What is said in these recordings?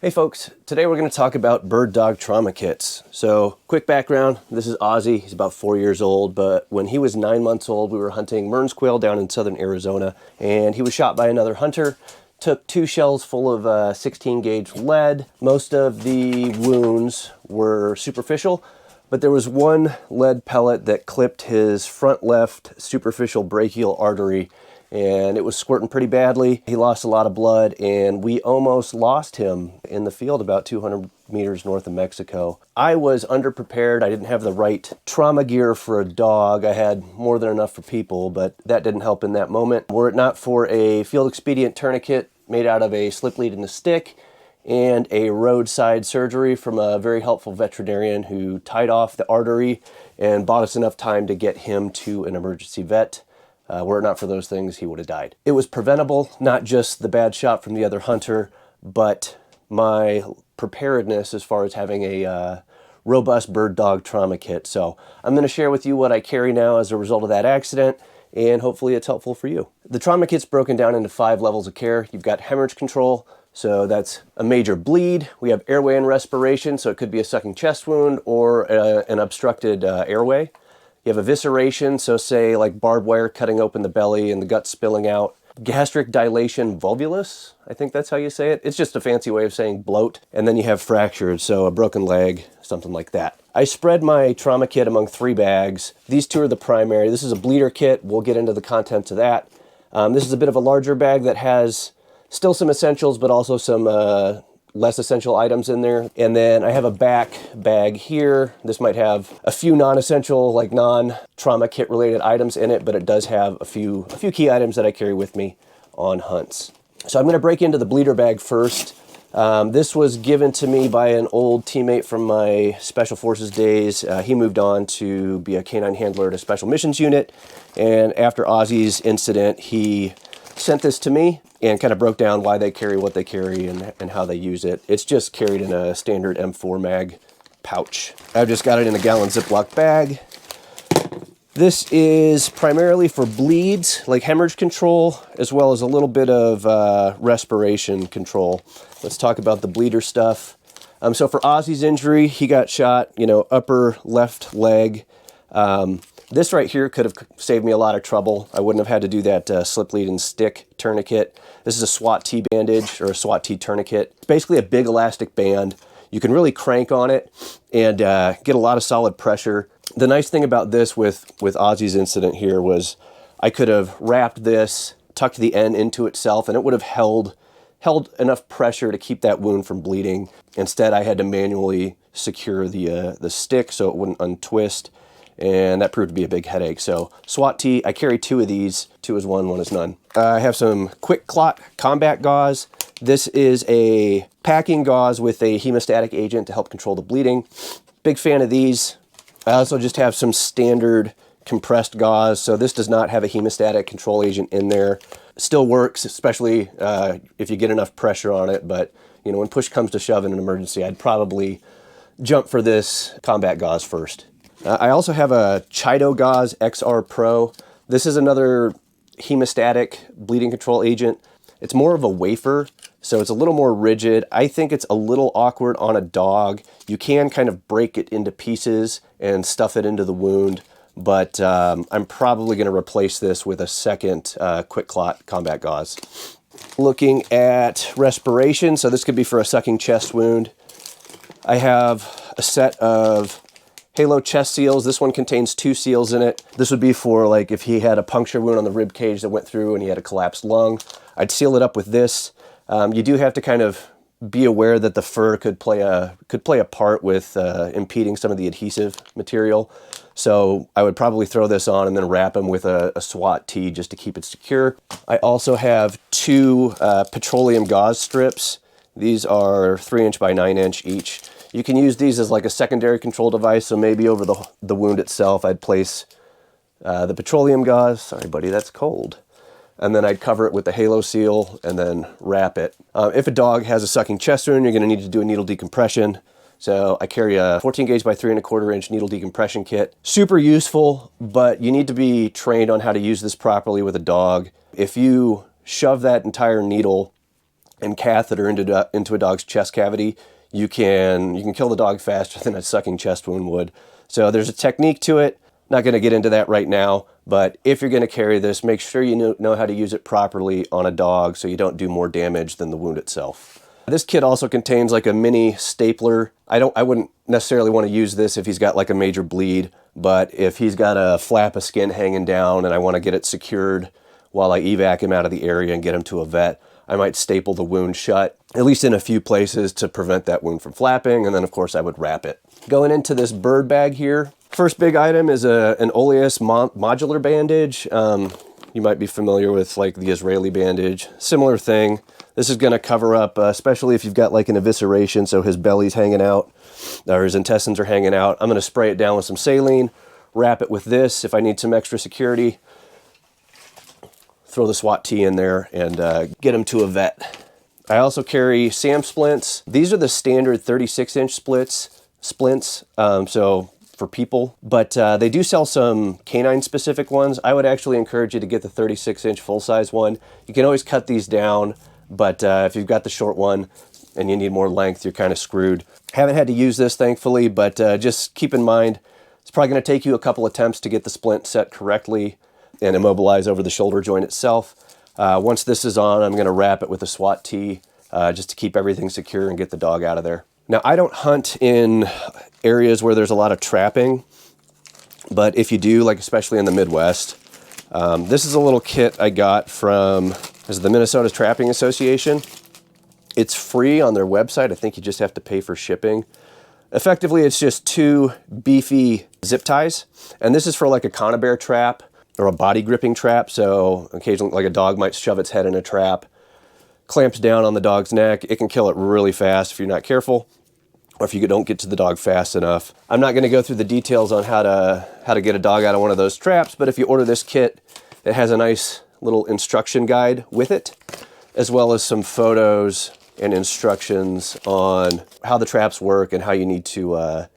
Hey folks, today we're going to talk about bird dog trauma kits. So quick background, this is Ozzy. He's about 4 years old, but when he was 9 months old, we were hunting Mearns quail down in southern Arizona, and he was shot by another hunter. Took 2 shells full of 16 gauge lead. Most of the wounds were superficial, but there was one lead pellet that clipped his front left superficial brachial artery, and it was squirting pretty badly. He lost a lot of blood, and we almost lost him in the field about 200 meters north of Mexico. I was underprepared. I didn't have the right trauma gear for a dog. I had more than enough for people, but that didn't help in that moment. Were it not for a field expedient tourniquet made out of a slip lead and a stick and a roadside surgery from a very helpful veterinarian who tied off the artery and bought us enough time to get him to an emergency vet. Were it not for those things, he would have died. It was preventable, not just the bad shot from the other hunter, but my preparedness as far as having a robust bird dog trauma kit. So I'm going to share with you what I carry now as a result of that accident, and hopefully it's helpful for you. The trauma kit's broken down into 5 levels of care. You've got hemorrhage control, so that's a major bleed. We have airway and respiration, so it could be a sucking chest wound or an obstructed airway. You have evisceration, so say like barbed wire cutting open the belly and the gut spilling out. Gastric dilation volvulus, I think that's how you say it. It's just a fancy way of saying bloat. And then you have fractured, so a broken leg, something like that. I spread my trauma kit among 3 bags. These 2 are the primary. This is a bleeder kit. We'll get into the contents of that. This is a bit of a larger bag that has still some essentials, but also some less essential items in there. And then I have a back bag here. This might have a few non-essential, like non-trauma kit related items in it, but it does have a few key items that I carry with me on hunts. So I'm going to break into the bleeder bag first. This was given to me by an old teammate from my Special Forces days. He moved on to be a canine handler at a Special Missions unit, and after Ozzy's incident, he sent this to me and kind of broke down why they carry what they carry and how they use it. It's just carried in a standard M4 mag pouch. I've just got it in a gallon Ziploc bag. This is primarily for bleeds, like hemorrhage control, as well as a little bit of respiration control. Let's talk about the bleeder stuff. So for Ozzy's injury, he got shot, upper left leg. This right here could have saved me a lot of trouble. I wouldn't have had to do that slip lead and stick tourniquet. This is a SWAT T bandage or a SWAT T tourniquet. It's basically a big elastic band. You can really crank on it and get a lot of solid pressure. The nice thing about this with Ozzy's incident here was I could have wrapped this, tucked the end into itself, and it would have held enough pressure to keep that wound from bleeding. Instead, I had to manually secure the stick so it wouldn't untwist, and that proved to be a big headache. So SWAT T, I carry 2 of these. 2 is 1, 1 is none. I have some Quick Clot combat gauze. This is a packing gauze with a hemostatic agent to help control the bleeding. Big fan of these. I also just have some standard compressed gauze. So this does not have a hemostatic control agent in there. Still works, especially if you get enough pressure on it. But when push comes to shove in an emergency, I'd probably jump for this combat gauze first. I also have a Chido Gauze XR Pro. This is another hemostatic bleeding control agent. It's more of a wafer, so it's a little more rigid. I think it's a little awkward on a dog. You can kind of break it into pieces and stuff it into the wound, but I'm probably going to replace this with a second Quick Clot combat gauze. Looking at respiration, so this could be for a sucking chest wound. I have a set of Halo chest seals. This one contains 2 seals in it. This would be for like if he had a puncture wound on the rib cage that went through and he had a collapsed lung. I'd seal it up with this. You do have to kind of be aware that the fur could play a part with impeding some of the adhesive material. So I would probably throw this on and then wrap him with a SWAT T just to keep it secure. I also have 2 petroleum gauze strips. These are 3" by 9" each. You can use these as like a secondary control device, so maybe over the wound itself, I'd place the petroleum gauze. Sorry, buddy, that's cold. And then I'd cover it with the Halo seal and then wrap it. If a dog has a sucking chest wound, you're going to need to do a needle decompression. So I carry a 14 gauge by 3¼ inch needle decompression kit. Super useful, but you need to be trained on how to use this properly with a dog. If you shove that entire needle and catheter into a dog's chest cavity, you can kill the dog faster than a sucking chest wound would. So there's a technique to it. Not going to get into that right now, but if you're going to carry this, make sure you know how to use it properly on a dog so you don't do more damage than the wound itself. This kit also contains like a mini stapler. I wouldn't necessarily want to use this if he's got like a major bleed, but if he's got a flap of skin hanging down and I want to get it secured while I evac him out of the area and get him to a vet, I might staple the wound shut, at least in a few places, to prevent that wound from flapping, and then of course I would wrap it. Going into this bird bag here, first big item is an Oleus modular bandage. You might be familiar with like the Israeli bandage, similar thing. This is going to cover up, especially if you've got like an evisceration, so his belly's hanging out, or his intestines are hanging out. I'm going to spray it down with some saline, wrap it with this if I need some extra security, throw the SWAT T in there, and get him to a vet. I also carry SAM splints. These are the standard 36-inch splints, so for people, but they do sell some canine specific ones. I would actually encourage you to get the 36-inch full-size one. You can always cut these down, but if you've got the short one and you need more length, you're kind of screwed. Haven't had to use this, thankfully, but just keep in mind, it's probably going to take you a couple attempts to get the splint set correctly and immobilize over the shoulder joint itself. Once this is on, I'm going to wrap it with a SWAT T just to keep everything secure and get the dog out of there. Now, I don't hunt in areas where there's a lot of trapping, but if you do, like especially in the Midwest, this is a little kit I got from the Minnesota Trapping Association. It's free on their website. I think you just have to pay for shipping. Effectively, it's just 2 beefy zip ties, and this is for like a conibear trap or a body gripping trap, so occasionally like a dog might shove its head in a trap, clamps down on the dog's neck. It can kill it really fast if you're not careful, or if you don't get to the dog fast enough. I'm not going to go through the details on how to get a dog out of one of those traps, but if you order this kit, it has a nice little instruction guide with it, as well as some photos and instructions on how the traps work and how you need to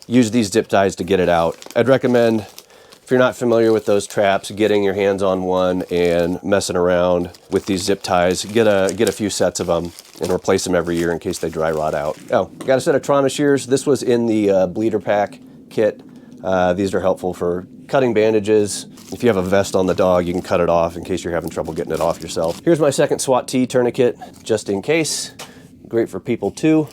use these zip ties to get it out. I'd recommend, if you're not familiar with those traps, getting your hands on one and messing around with these zip ties. Get a few sets of them and replace them every year in case they dry rot out. Oh, got a set of trauma shears. This was in the bleeder pack kit. These are helpful for cutting bandages. If you have a vest on the dog, you can cut it off in case you're having trouble getting it off yourself. Here's my second SWAT T tourniquet, just in case. Great for people too.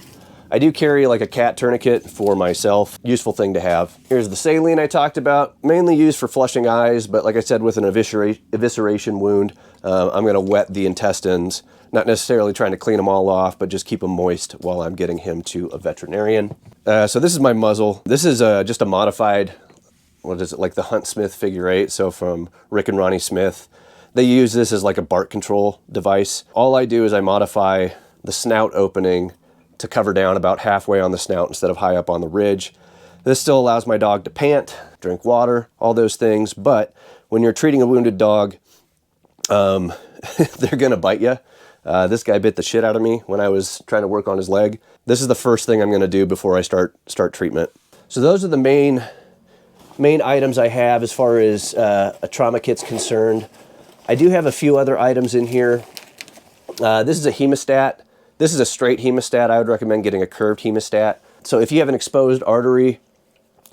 I do carry like a cat tourniquet for myself. Useful thing to have. Here's the saline I talked about, mainly used for flushing eyes, but like I said, with an evisceration wound, I'm gonna wet the intestines, not necessarily trying to clean them all off, but just keep them moist while I'm getting him to a veterinarian. So this is my muzzle. This is just a modified, what is it, like the Hunt Smith figure 8, so from Rick and Ronnie Smith. They use this as like a BART control device. All I do is I modify the snout opening to cover down about halfway on the snout instead of high up on the ridge. This still allows my dog to pant, drink water, all those things, but when you're treating a wounded dog, they're gonna bite you. This guy bit the shit out of me when I was trying to work on his leg. This is the first thing I'm gonna do before I start treatment. So those are the main items I have as far as a trauma kit's concerned. I do have a few other items in here. This is a hemostat. This is a straight hemostat. I would recommend getting a curved hemostat. So if you have an exposed artery,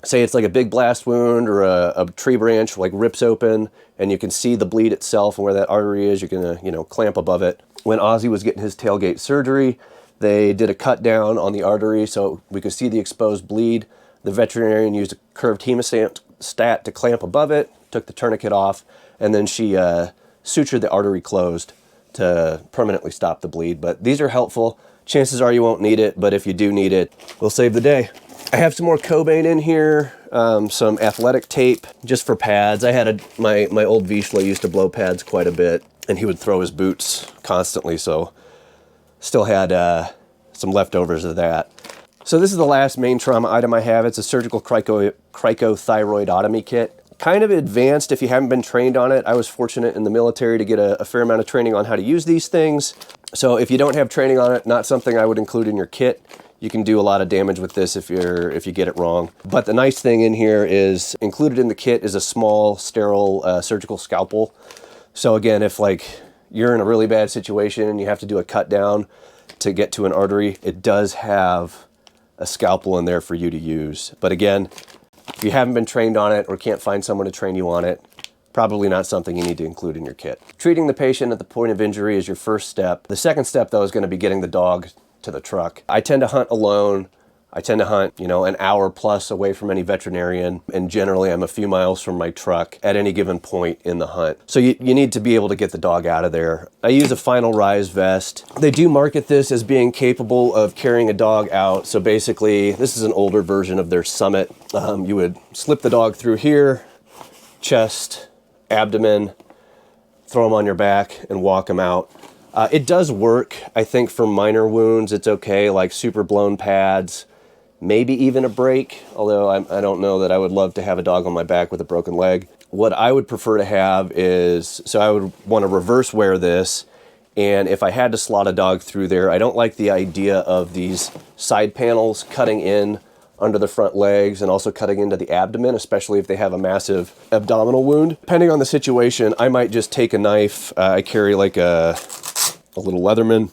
say it's like a big blast wound or a tree branch like rips open and you can see the bleed itself and where that artery is, you're gonna clamp above it. When Ozzy was getting his tailgate surgery, they did a cut down on the artery so we could see the exposed bleed. The veterinarian used a curved hemostat to clamp above it, took the tourniquet off, and then she sutured the artery closed to permanently stop the bleed. But these are helpful. Chances are you won't need it, but if you do need it, we'll save the day. I have some more Cobain in here, some athletic tape just for pads. I had my old Vizsla used to blow pads quite a bit, and he would throw his boots constantly, so still had some leftovers of that. So this is the last main trauma item I have. It's a surgical cricothyroidotomy kit. Kind of advanced if you haven't been trained on it. I was fortunate in the military to get a fair amount of training on how to use these things. So if you don't have training on it, not something I would include in your kit. You can do a lot of damage with this if you get it wrong. But the nice thing in here is included in the kit is a small sterile surgical scalpel. So again, if like you're in a really bad situation and you have to do a cut down to get to an artery, it does have a scalpel in there for you to use. But again, if you haven't been trained on it or can't find someone to train you on it, probably not something you need to include in your kit. Treating the patient at the point of injury is your first step. The second step, though, is going to be getting the dog to the truck. I tend to hunt alone. I tend to hunt, an hour plus away from any veterinarian, and generally I'm a few miles from my truck at any given point in the hunt. So you need to be able to get the dog out of there. I use a Final Rise vest. They do market this as being capable of carrying a dog out. So basically, this is an older version of their Summit. You would slip the dog through here, chest, abdomen, throw them on your back and walk them out. It does work, I think, for minor wounds. It's okay, like super blown pads, maybe even a break, although I don't know that I would love to have a dog on my back with a broken leg. What I would prefer to have is, so I would want to reverse wear this, and if I had to slot a dog through there, I don't like the idea of these side panels cutting in under the front legs and also cutting into the abdomen, especially if they have a massive abdominal wound. Depending on the situation, I might just take a knife. I carry like a little Leatherman.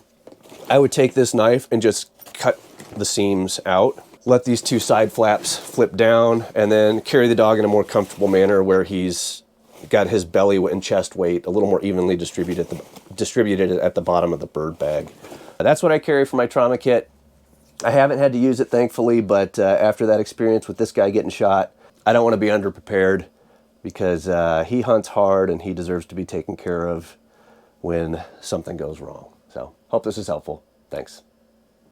I would take this knife and just cut the seams out. Let these two side flaps flip down and then carry the dog in a more comfortable manner where he's got his belly and chest weight a little more evenly distributed at the bottom of the bird bag. That's what I carry for my trauma kit. I haven't had to use it, thankfully, but after that experience with this guy getting shot, I don't want to be underprepared because he hunts hard and he deserves to be taken care of when something goes wrong. So, hope this is helpful. Thanks.